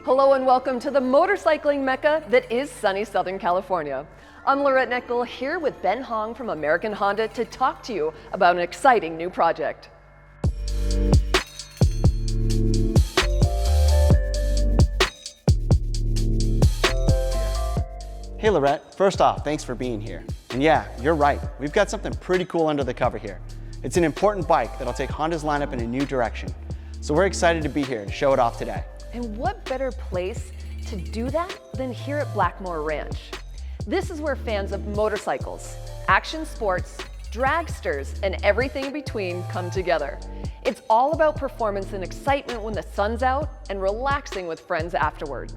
Hello and welcome to the motorcycling mecca that is sunny Southern California. I'm Murrieta here with Ben Hong from American Honda to talk to you about an exciting new project. Hey Lorette, first off, thanks for being here. And yeah, you're right, we've got something pretty cool under the cover here. It's an important bike that'll take Honda's lineup in a new direction. So we're excited to be here to show it off today. And what better place to do that than here at Blackmore Ranch? This is where fans of motorcycles, action sports, dragsters, and everything in between come together. It's all about performance and excitement when the sun's out and relaxing with friends afterward.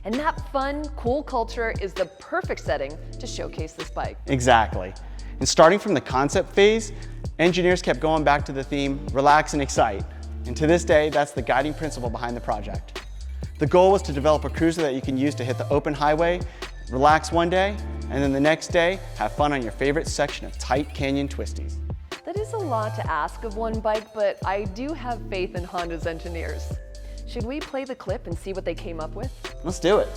And that fun, cool culture is the perfect setting to showcase this bike. Exactly. And starting from the concept phase, engineers kept going back to the theme, relax and excite. And to this day, that's the guiding principle behind the project. The goal was to develop a cruiser that you can use to hit the open highway, relax one day, and then the next day, have fun on your favorite section of tight canyon twisties. That is a lot to ask of one bike, but I do have faith in Honda's engineers. Should we play the clip and see what they came up with? Let's do it.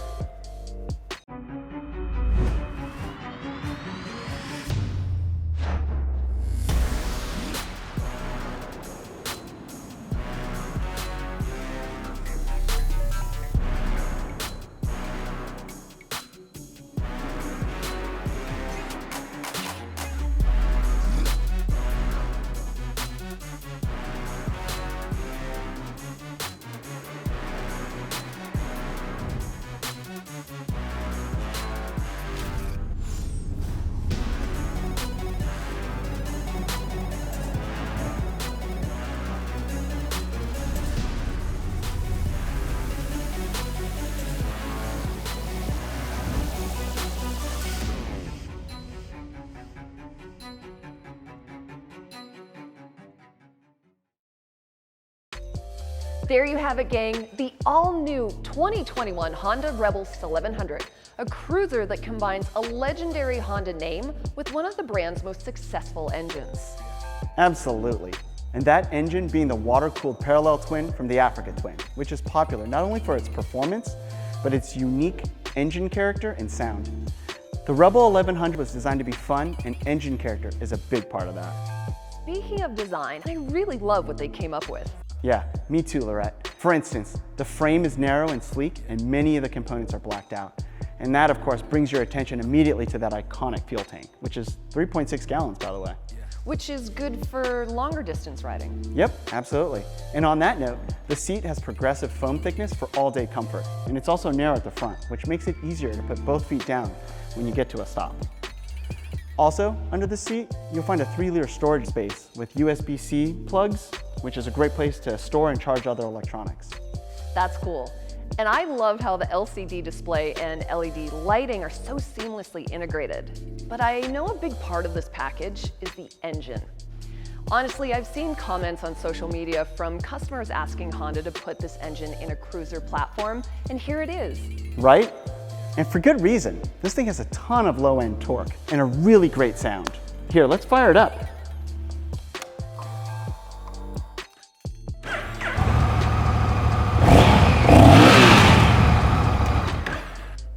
There you have it, gang, the all-new 2021 Honda Rebel 1100, a cruiser that combines a legendary Honda name with one of the brand's most successful engines. Absolutely. And that engine being the water-cooled parallel twin from the Africa Twin, which is popular not only for its performance, but its unique engine character and sound. The Rebel 1100 was designed to be fun, and engine character is a big part of that. Speaking of design, I really love what they came up with. Yeah, me too, Lorette. For instance, the frame is narrow and sleek, and many of the components are blacked out. And that, of course, brings your attention immediately to that iconic fuel tank, which is 3.6 gallons, by the way. Which is good for longer distance riding. Yep, absolutely. And on that note, the seat has progressive foam thickness for all-day comfort. And it's also narrow at the front, which makes it easier to put both feet down when you get to a stop. Also, under the seat, you'll find a 3-liter storage space with USB-C plugs, which is a great place to store and charge other electronics. That's cool. And I love how the LCD display and LED lighting are so seamlessly integrated. But I know a big part of this package is the engine. Honestly, I've seen comments on social media from customers asking Honda to put this engine in a cruiser platform, and here it is. Right? And for good reason. This thing has a ton of low-end torque and a really great sound. Here, let's fire it up.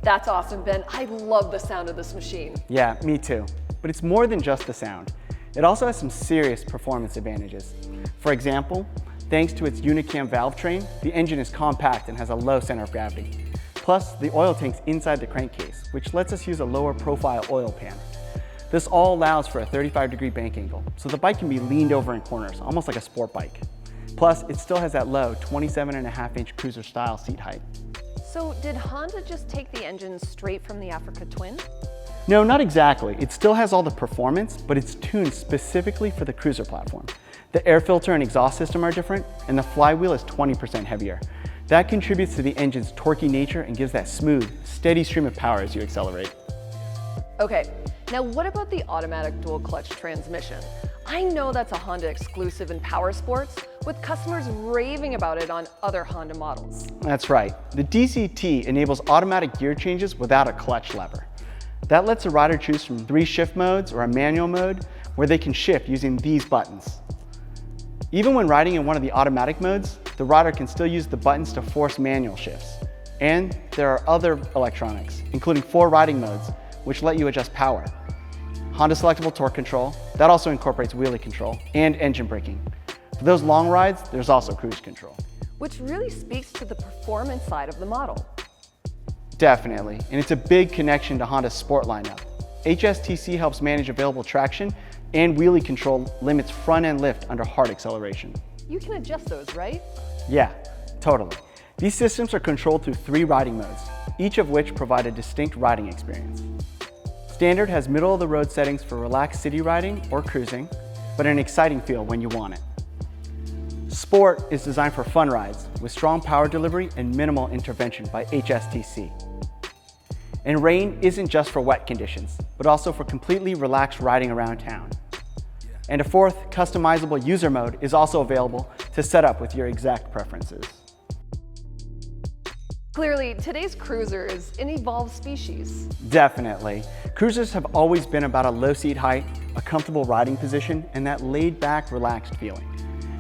That's awesome, Ben. I love the sound of this machine. Yeah, me too. But it's more than just the sound. It also has some serious performance advantages. For example, thanks to its Unicam valve train, the engine is compact and has a low center of gravity. Plus, the oil tank's inside the crankcase, which lets us use a lower profile oil pan. This all allows for a 35-degree bank angle, so the bike can be leaned over in corners, almost like a sport bike. Plus, it still has that low 27.5-inch cruiser style seat height. So did Honda just take the engine straight from the Africa Twin? No, not exactly. It still has all the performance, but it's tuned specifically for the cruiser platform. The air filter and exhaust system are different, and the flywheel is 20% heavier. That contributes to the engine's torquey nature and gives that smooth, steady stream of power as you accelerate. Okay, now what about the automatic dual clutch transmission? I know that's a Honda exclusive in power sports, with customers raving about it on other Honda models. That's right. The DCT enables automatic gear changes without a clutch lever. That lets a rider choose from 3 shift modes or a manual mode where they can shift using these buttons. Even when riding in one of the automatic modes, the rider can still use the buttons to force manual shifts. And there are other electronics, including 4 riding modes, which let you adjust power. Honda Selectable Torque Control, that also incorporates wheelie control, and engine braking. For those long rides, there's also cruise control. Which really speaks to the performance side of the model. Definitely, and it's a big connection to Honda's sport lineup. HSTC helps manage available traction, and wheelie control limits front-end lift under hard acceleration. You can adjust those, right? Yeah, totally. These systems are controlled through 3 riding modes, each of which provide a distinct riding experience. Standard has middle-of-the-road settings for relaxed city riding or cruising, but an exciting feel when you want it. Sport is designed for fun rides with strong power delivery and minimal intervention by HSTC. And rain isn't just for wet conditions, but also for completely relaxed riding around town. And a 4th customizable user mode is also available to set up with your exact preferences. Clearly, today's cruiser is an evolved species. Definitely. Cruisers have always been about a low seat height, a comfortable riding position, and that laid-back, relaxed feeling.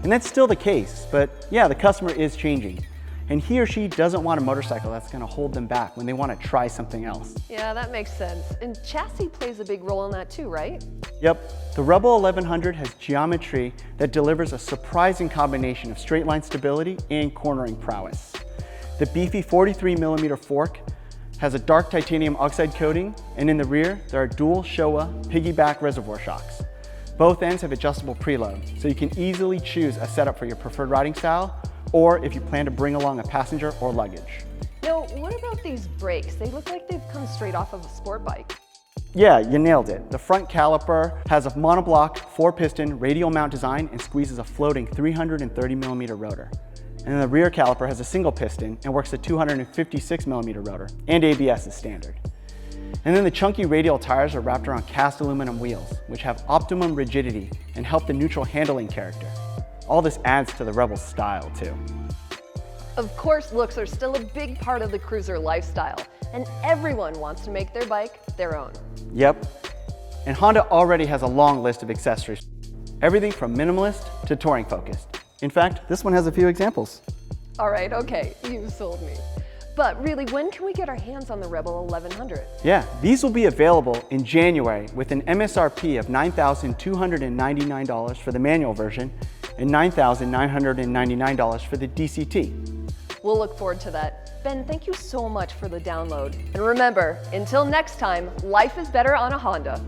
And that's still the case, but yeah, the customer is changing. And he or she doesn't want a motorcycle that's going to hold them back when they want to try something else. Yeah, that makes sense. And chassis plays a big role in that too, right? Yep, the Rebel 1100 has geometry that delivers a surprising combination of straight line stability and cornering prowess. The beefy 43mm fork has a dark titanium oxide coating, and in the rear, there are dual Showa piggyback reservoir shocks. Both ends have adjustable preload, so you can easily choose a setup for your preferred riding style, or if you plan to bring along a passenger or luggage. Now, what about these brakes? They look like they've come straight off of a sport bike. Yeah, you nailed it. The front caliper has a monoblock 4-piston radial mount design and squeezes a floating 330mm rotor. And the rear caliper has a single piston and works a 256mm rotor, and ABS is standard. And then the chunky radial tires are wrapped around cast aluminum wheels, which have optimum rigidity and help the neutral handling character. All this adds to the Rebel's style too. Of course, looks are still a big part of the cruiser lifestyle, and everyone wants to make their bike their own. Yep, and Honda already has a long list of accessories, everything from minimalist to touring focused. In fact, this one has a few examples. All right, okay, you sold me. But really, when can we get our hands on the Rebel 1100? Yeah, these will be available in January with an MSRP of $9,299 for the manual version and $9,999 for the DCT. We'll look forward to that. Ben, thank you so much for the download. And remember, until next time, life is better on a Honda.